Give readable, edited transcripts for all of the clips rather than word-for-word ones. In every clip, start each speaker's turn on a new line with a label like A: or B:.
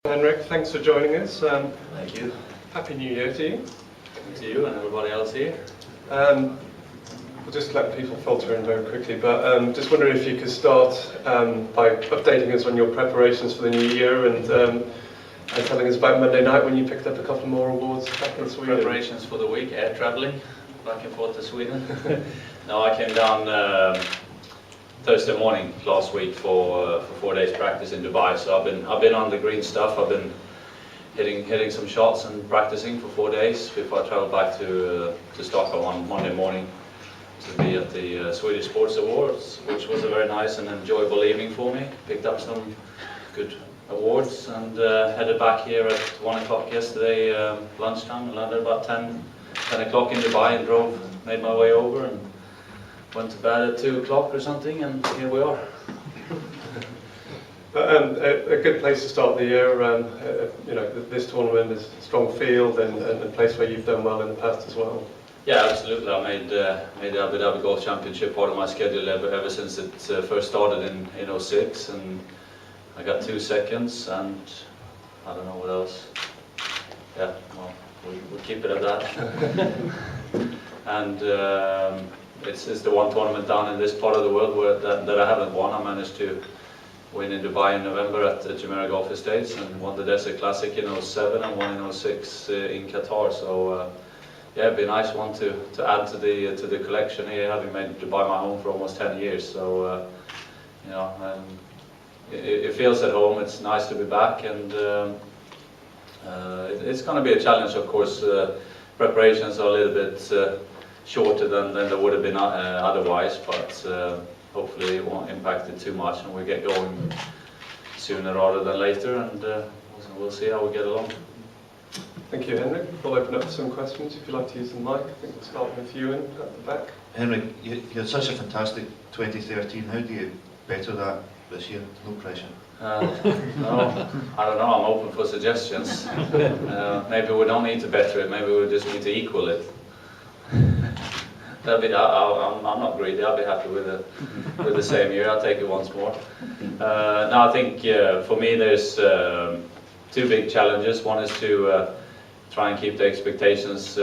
A: Henrik, thanks for joining us.
B: Thank you.
A: Happy New Year to you.
B: To you and everybody else here.
A: We'll just let people filter in very quickly, but just wondering if you could start by updating us on your preparations for the new year and telling us about Monday night when you picked up a couple more awards back in Sweden.
B: Preparations for the week, air travelling back and forth to Sweden. No, I came down Thursday morning last week for 4 days practice in Dubai. So I've been on the green stuff. I've been hitting some shots and practicing for 4 days before I travel back to Stockholm on Monday morning to be at the Swedish Sports Awards, which was a very nice and enjoyable evening for me. Picked up some good awards and headed back here at 1 o'clock yesterday lunchtime. Landed about 10 o'clock in Dubai and made my way over and went to bed at 2 o'clock or something, and here we are.
A: A good place to start the year. You know, this tournament is a strong field and a place where you've done well in the past as well.
B: Yeah, absolutely. I made the Abu Dhabi Golf Championship part of my schedule ever since it first started in 2006, and I got 2 seconds, and I don't know what else. Yeah, well, we'll keep it at that. And it's the one tournament down in this part of the world that I haven't won. I managed to win in Dubai in November at the Jumeirah Golf Estates and won the Desert Classic in 2007 and one in 2006 in Qatar. So yeah, it'd be a nice one to add to the collection here, having made Dubai my home for almost 10 years. So you know, it feels at home. It's nice to be back, and it's going to be a challenge, of course. Preparations are a little bit shorter than they would have been otherwise, but hopefully it won't impact it too much and we get going sooner rather than later, and we'll see how we get along.
A: Thank you, Henrik. We'll open up for some questions if you'd like to use the mic. I think we'll start with you at the back.
C: Henrik, you had such a fantastic 2013. How do you better that this year? No pressure.
B: No, I don't know. I'm open for suggestions. Maybe we don't need to better it. Maybe we just need to equal it. I'm not greedy. I'll be happy with the same year. I'll take it once more. No, I think for me there's 2 big challenges. One is to try and keep the expectations.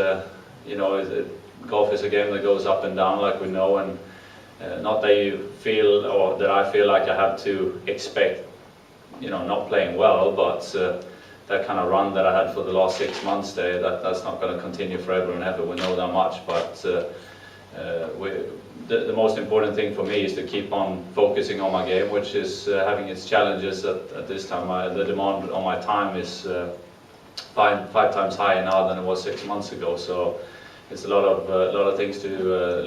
B: You know, golf is a game that goes up and down, like we know, and not that you feel or that I feel like I have to expect, you know, not playing well, but that kind of run that I had for the last 6 months there, that's not going to continue forever and ever. We know that much, but the most important thing for me is to keep on focusing on my game, which is having its challenges at this time. The demand on my time is five times higher now than it was 6 months ago. So it's a lot of things to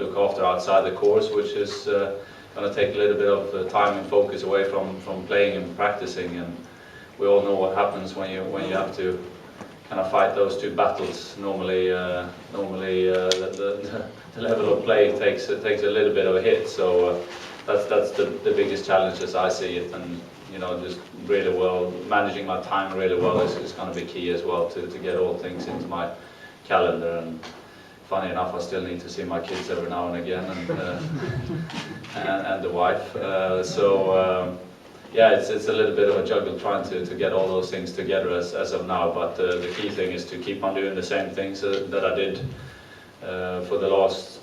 B: look after outside the course, which is going to take a little bit of time and focus away from playing and practicing. And we all know what happens when you have to kind of fight those 2 battles. Normally the level of play takes a little bit of a hit. So that's the biggest challenge as I see it. And you know, just really well managing my time really well is going to be key as well to get all things into my calendar. And funny enough, I still need to see my kids every now and again, and the wife. Yeah, it's a little bit of a juggle trying to get all those things together as of now, but the key thing is to keep on doing the same things that I did for the last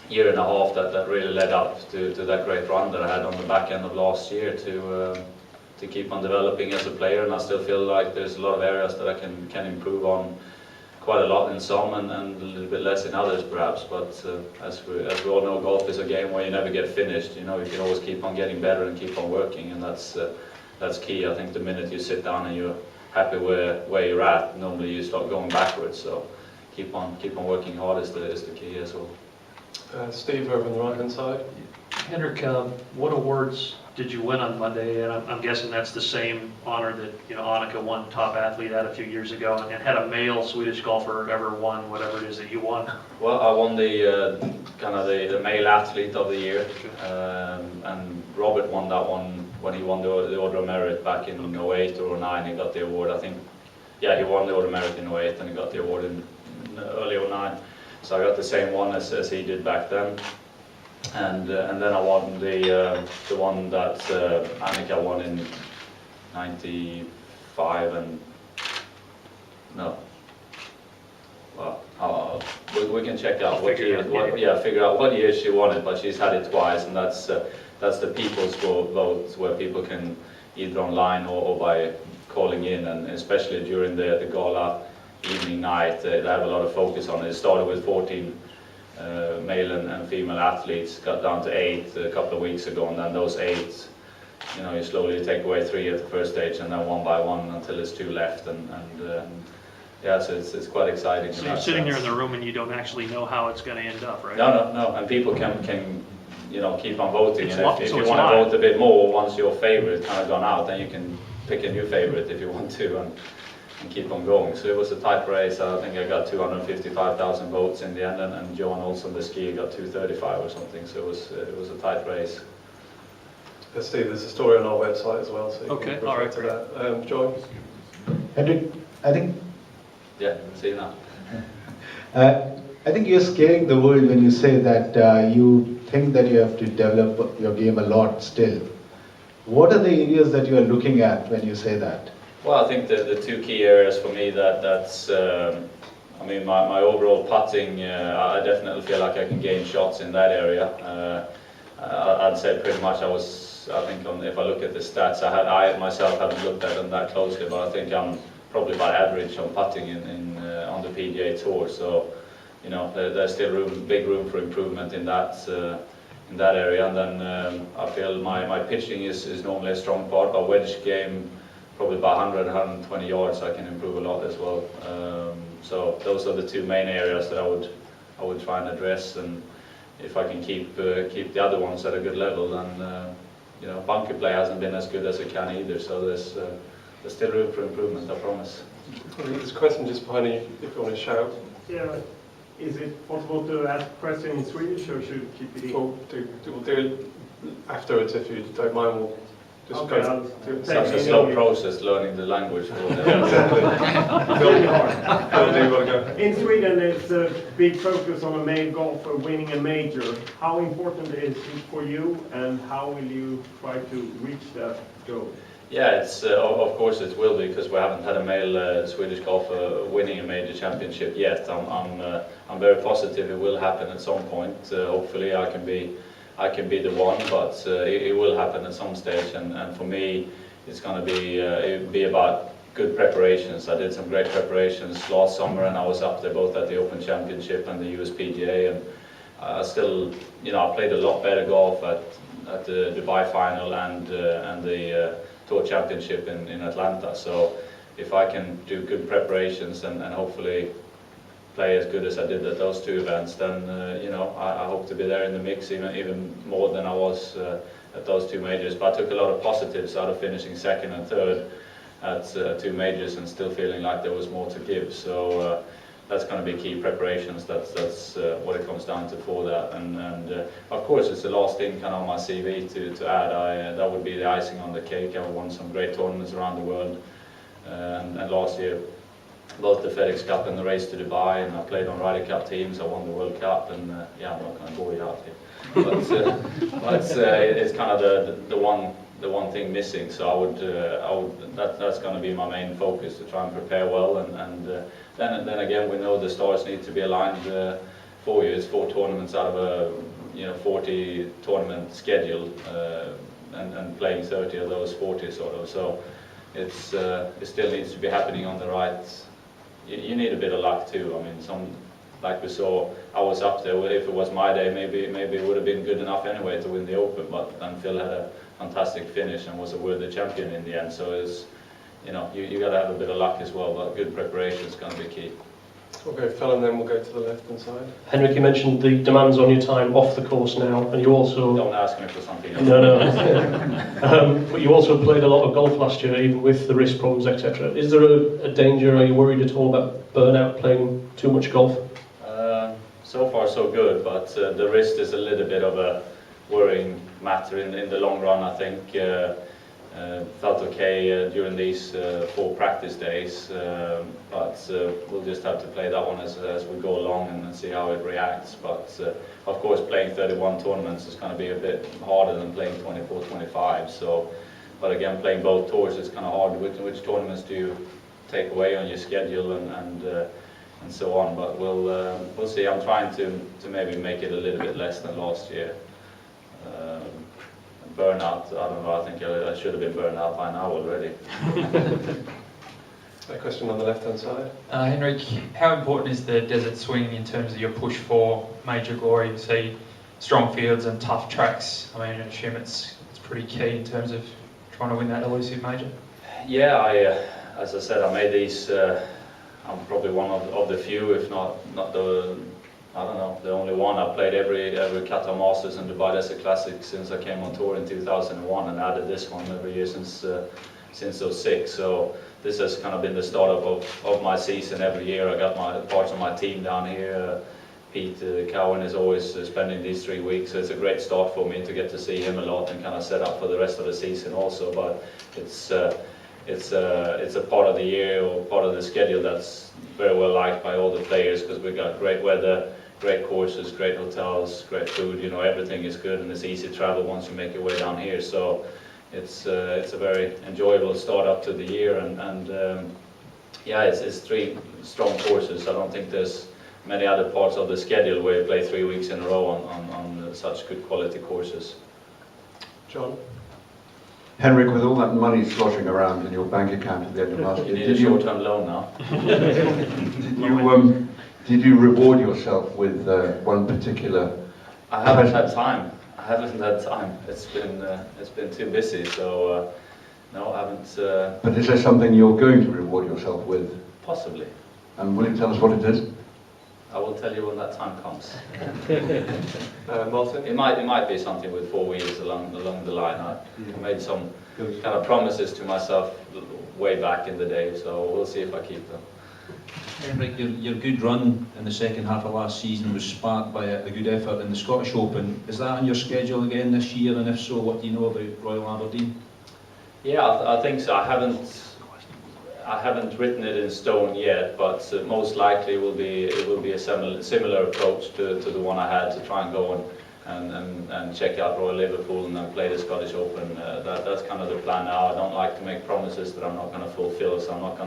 B: year and a half that really led up to that great run that I had on the back end of last year to keep on developing as a player. And I still feel like there's a lot of areas that I can improve on quite a lot in some and a little bit less in others perhaps, but as we all know, golf is a game where you never get finished. You know, you can always keep on getting better and keep on working, and that's key. I think the minute you sit down and you're happy where you're at, normally you start going backwards. So keep on working hard is the key as well.
A: Steve over on the right hand side.
D: Henrik, what awards did you win on Monday? And I'm guessing that's the same honor that, you know, Annika won Top Athlete at a few years ago, and had a male Swedish golfer ever won whatever it is that you won?
B: Well, I won the kind of the male athlete of the year, and Robert won that one when he won the Order of Merit back in 08 or 09. He got the award, I think. Yeah, he won the Order of Merit in 08 and he got the award in early 09. So I got the same one as he did back then. And then I won the one that Annika won in 94 5 and no. Well, we can check out
D: Figure out
B: what year she won it, but she's had it twice, and that's the people's vote, where people can either online or by calling in, and especially during the gala evening night, they have a lot of focus on it. It started with 14 male and female athletes, got down to 8 a couple of weeks ago, and then those 8, you slowly take away 3 at the first stage, and then one by one until there's 2 left, and yeah, so it's quite exciting.
D: So you're sitting there in the room and you don't actually know how it's going to end up, right?
B: No, and people can keep on voting, and if you want to vote a bit more once your favorite kind of gone out, then you can pick a new favorite if you want to, and keep on going. So it was a tight race. I think I got 255,000 votes in the end, and Johan Olsen, the skier, got 235 or something. So it was a tight race.
A: Steve, there's a story on our website as well, so you
D: Okay,
A: can refer
D: all right,
A: to that. Joy?
E: Henrik, I think
B: See you now.
E: I think you're scaring the world when you say that you think that you have to develop your game a lot still. What are the areas that you are looking at when you say that?
B: Well, I think the 2 key areas for me that's I mean, my overall putting, I definitely feel like I can gain shots in that area. I'd say pretty much I think if I look at the stats, I myself haven't looked at them that closely, but I think I'm probably about average on putting on the PGA Tour. So, there's still big room for improvement in that area. And then I feel my pitching is normally a strong part. My wedge game, probably by 100, 120 yards, I can improve a lot as well. So those are the 2 main areas that I would try and address. And if I can keep the other ones at a good level, then bunker play hasn't been as good as it can either. So there's still room for improvement, I promise.
A: There's a question just behind you, if you want to shout.
F: Yeah. Is it possible to ask a question in Swedish, or should we keep it in?
A: We'll do it afterwards if you don't mind. We'll just
F: Okay,
A: go
F: I'll
A: to
B: Such a slow process learning the language.
A: Exactly. Phil, do you want to go?
F: In Sweden, there's a big focus on a male golfer winning a major. How important is it for you, and how will you try to reach that goal?
B: Yeah, it's of course it will be, because we haven't had a male Swedish golfer winning a major championship yet. I'm very positive it will happen at some point. Hopefully I can be the one, but it will happen at some stage. And for me, it's going to be about good preparations. I did some great preparations last summer, and I was up there both at the Open Championship and the USPGA, and I still, I played a lot better golf at the Dubai final and the Tour Championship in Atlanta. So if I can do good preparations and hopefully play as good as I did at those 2 events, then I hope to be there in the mix even more than I was at those 2 majors. But I took a lot of positives out of finishing 2nd and 3rd at 2 majors and still feeling like there was more to give. So that's going to be key preparations. That's what it comes down to for that. And of course, it's the last thing kind of on my CV to add. That would be the icing on the cake. I won some great tournaments around the world, and last year both the FedEx Cup and the race to Dubai, and I played on Ryder Cup teams. I won the World Cup, and yeah, I'm not going to bore you out here, but it's kind of the one thing missing. So that's going to be my main focus, to try and prepare well, and then again, we know the stars need to be aligned for you. It's 4 tournaments out of a 40 tournament schedule, and playing 30 of those 40 sort of. So it still needs to be happening on the right. You need a bit of luck too. I mean, like we saw, I was up there. If it was my day, maybe it would have been good enough anyway to win the Open. But then Phil had a fantastic finish and was a worthy champion in the end. So it's, you got to have a bit of luck as well. But good preparation is going to be key.
A: We'll go Phil, and then we'll go to the left-hand side.
G: Henrik, you mentioned the demands on your time off the course now, and you also...
B: Don't ask me for something else.
G: No. But you also played a lot of golf last year, even with the wrist problems, etc. Is there a danger, are you worried at all about burnout, playing too much golf?
B: So far so good, but the wrist is a little bit of a worrying matter in the long run, I think. Felt okay during these 4 practice days, but we'll just have to play that one as we go along and see how it reacts. But of course, playing 31 tournaments is going to be a bit harder than playing 24, 25. So but again, playing both tours is kind of hard. Which tournaments do you take away on your schedule and so on? But we'll see. I'm trying to maybe make it a little bit less than last year. Burnout, I don't know, I think I should have been burned out by now already.
A: A question on the left-hand side.
H: Henrik, how important is the desert swing in terms of your push for major glory? You see strong fields and tough tracks. I mean, I assume it's pretty key in terms of trying to win that elusive major.
B: Yeah, as I said, I made these. I'm probably one of the few, if not the. I don't know, the only one. I played every Qatar Masters and Dubai Desert Classic since I came on tour in 2001, and added this one every year since '06. So this has kind of been the start of my season every year. I got my parts of my team down here. Pete Cowan is always spending these 3 weeks, so it's a great start for me to get to see him a lot and kind of set up for the rest of the season also. But it's a part of the year or part of the schedule that's very well liked by all the players, because we got great weather, great courses, great hotels, great food. You know, everything is good and it's easy travel once you make your way down here. So it's a very enjoyable start up to the year, and yeah, it's 3 strong courses. I don't think there's many other parts of the schedule where you play 3 weeks in a row on such good quality courses.
A: John?
I: Henrik, with all that money sloshing around in your bank account at the end of last
B: You
I: year,
B: need a short-term loan now.
I: did you reward yourself with one particular?
B: I haven't had time. It's been too busy, so no, I haven't.
I: But is there something you're going to reward yourself with?
B: Possibly.
I: And will you tell us what it is?
B: I will tell you when that time comes.
A: Martin?
B: It might be something with 4 wheels along the line. I made some kind of promises to myself way back in the day, so we'll see if I keep them.
J: Henrik, your good run in the second half of last season was sparked by a good effort in the Scottish Open. Is that on your schedule again this year, and if so, what do you know about Royal Aberdeen?
B: Yeah, I think so. I haven't written it in stone yet, but most likely it will be a similar approach to the one I had, to try and go and check out Royal Liverpool and then play the Scottish Open. That's kind of the plan now. I don't like to make promises that I'm not going to fulfill, so I'm not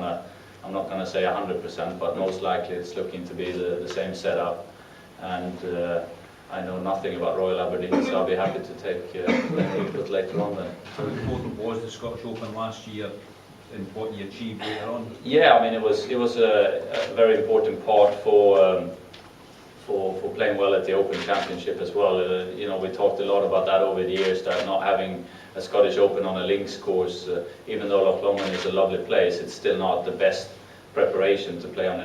B: going to say 100%, but most likely it's looking to be the same setup. And I know nothing about Royal Aberdeen, so I'll be happy to take input later on then.
J: How important was the Scottish Open last year in what you achieved later on?
B: Yeah, I mean, it was a very important part for playing well at the Open Championship as well. You know, we talked a lot about that over the years, that not having a Scottish Open on a links course, even though Loch Lomond is a lovely place, it's still not the best preparation to play on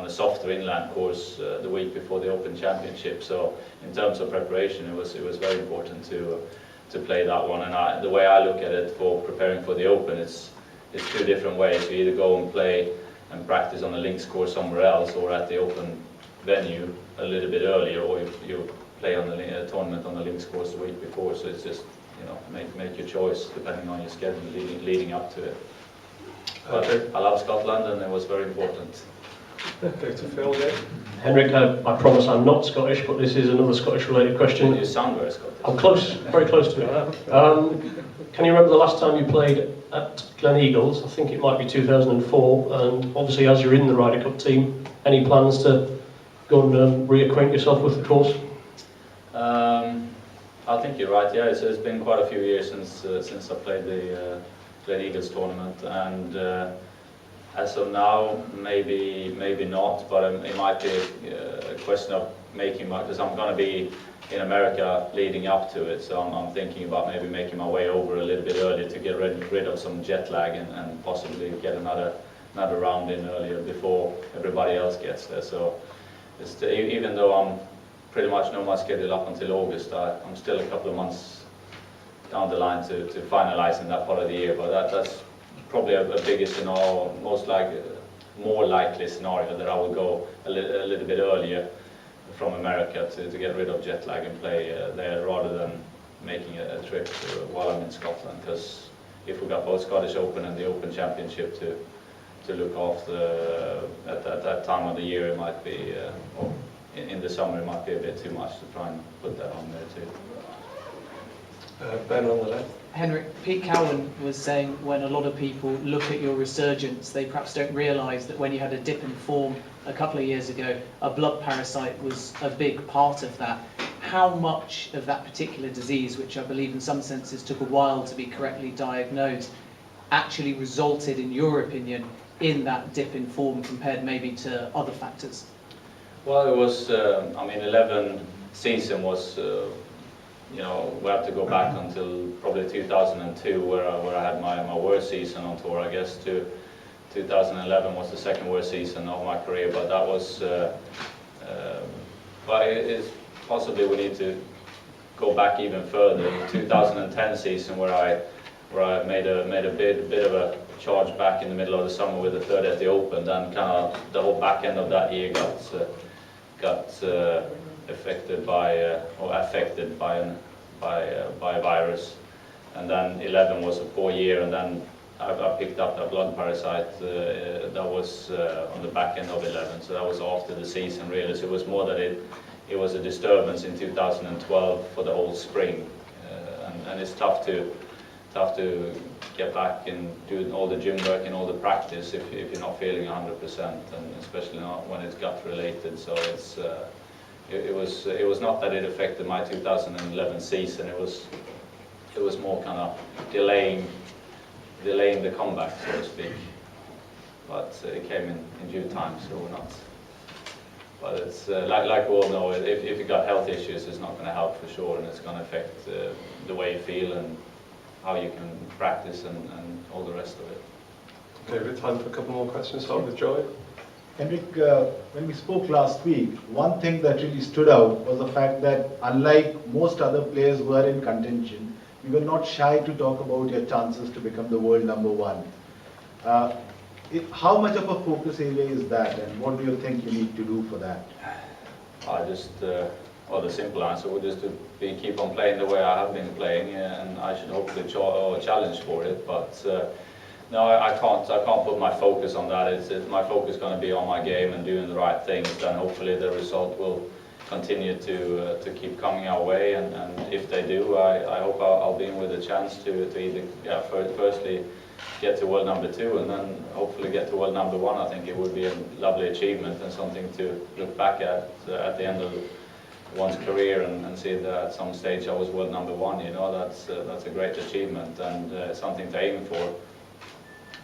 B: a softer inland course the week before the Open Championship. So in terms of preparation, it was very important to play that one. And the way I look at it for preparing for the Open, it's 2 different ways. You either go and play and practice on a links course somewhere else, or at the Open venue a little bit earlier, or you play on a tournament on the links course the week before. So it's just, you know, make your choice depending on your schedule leading up to it. But I love Scotland, and it was very important.
A: Go to Phil again.
G: Henrik, I promise I'm not Scottish, but this is another Scottish-related question.
B: You sound very Scottish.
G: I'm close, very close to it. Can you remember the last time you played at Gleneagles? I think it might be 2004, and obviously as you're in the Ryder Cup team, any plans to go and reacquaint yourself with the course?
B: I think you're right, yeah, it's been quite a few years since I played the Gleneagles tournament, and as of now, maybe not, but it might be a question of making because I'm going to be in America leading up to it, so I'm thinking about maybe making my way over a little bit earlier to get rid of some jet lag and possibly get another round in earlier before everybody else gets there. So even though I'm pretty much know my schedule up until August, I'm still a couple of months down the line to finalising that part of the year, but that's probably a bigger scenario, more likely scenario that I will go a little bit earlier from America to get rid of jet lag and play there, rather than making a trip while I'm in Scotland, because if we got both Scottish Open and the Open Championship to look after at that time of the year, it might be, or in the summer it might be a bit too much to try and put that on there too.
A: Ben on the left.
K: Henrik, Pete Cowan was saying when a lot of people look at your resurgence, they perhaps don't realise that when you had a dip in form a couple of years ago, a blood parasite was a big part of that. How much of that particular disease, which I believe in some senses took a while to be correctly diagnosed, actually resulted, in your opinion, in that dip in form compared maybe to other factors?
B: Well, it was, 11 season was, we have to go back until probably 2002 where I had my worst season on tour. I guess to 2011 was the second worst season of my career, but that was, but it's possibly we need to go back even further. The 2010 season where I made a bit of a charge back in the middle of the summer with the third at the Open, then kind of the whole back end of that year got affected by a virus, and then 11 was a poor year, and then I picked up that blood parasite that was on the back end of 11, so that was after the season really. So it was more that it was a disturbance in 2012 for the whole spring, and it's tough to get back and do all the gym work and all the practice if you're not feeling 100%, and especially not when it's gut related. So it's it was not that it affected my 2011 season. It was more kind of delaying the comeback, so to speak. But it came in due time, so we're not. But it's like we all know, if you got health issues, it's not going to help for sure, and it's going to affect the way you feel and how you can practice and all the rest of it.
A: Okay, we have time for a couple more questions. Start with Joy.
E: Henrik, when we spoke last week, one thing that really stood out was the fact that unlike most other players who are in contention, you were not shy to talk about your chances to become the world #1. How much of a focus area is that, and what do you think you need to do for that?
B: The simple answer would just to keep on playing the way I have been playing, and I should hopefully challenge for it. But no, I can't put my focus on that. My focus is going to be on my game and doing the right things. Then hopefully the result will continue to keep coming our way. And if they do, I hope I'll be in with a chance to either firstly get to world #2 and then hopefully get to world #1. I think it would be a lovely achievement and something to look back at the end of one's career and see that at some stage I was world #1. That's a great achievement and something to aim for.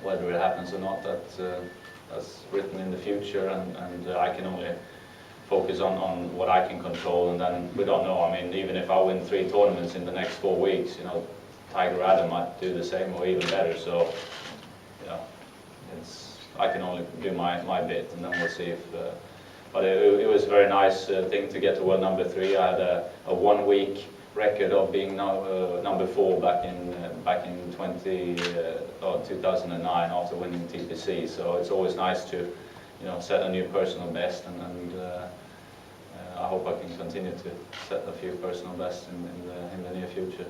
B: Whether it happens or not, that's written in the future, and I can only focus on what I can control, and then we don't know. I mean, even if I win 3 tournaments in the next 4 weeks, Tiger Adam might do the same or even better. So, I can only do my bit, and then we'll see if. But it was a very nice thing to get to world #3. I had a 1-week record of being #4 back in 2009 after winning TPC. So it's always nice to set a new personal best, and I hope I can continue to set a few personal bests in the near future.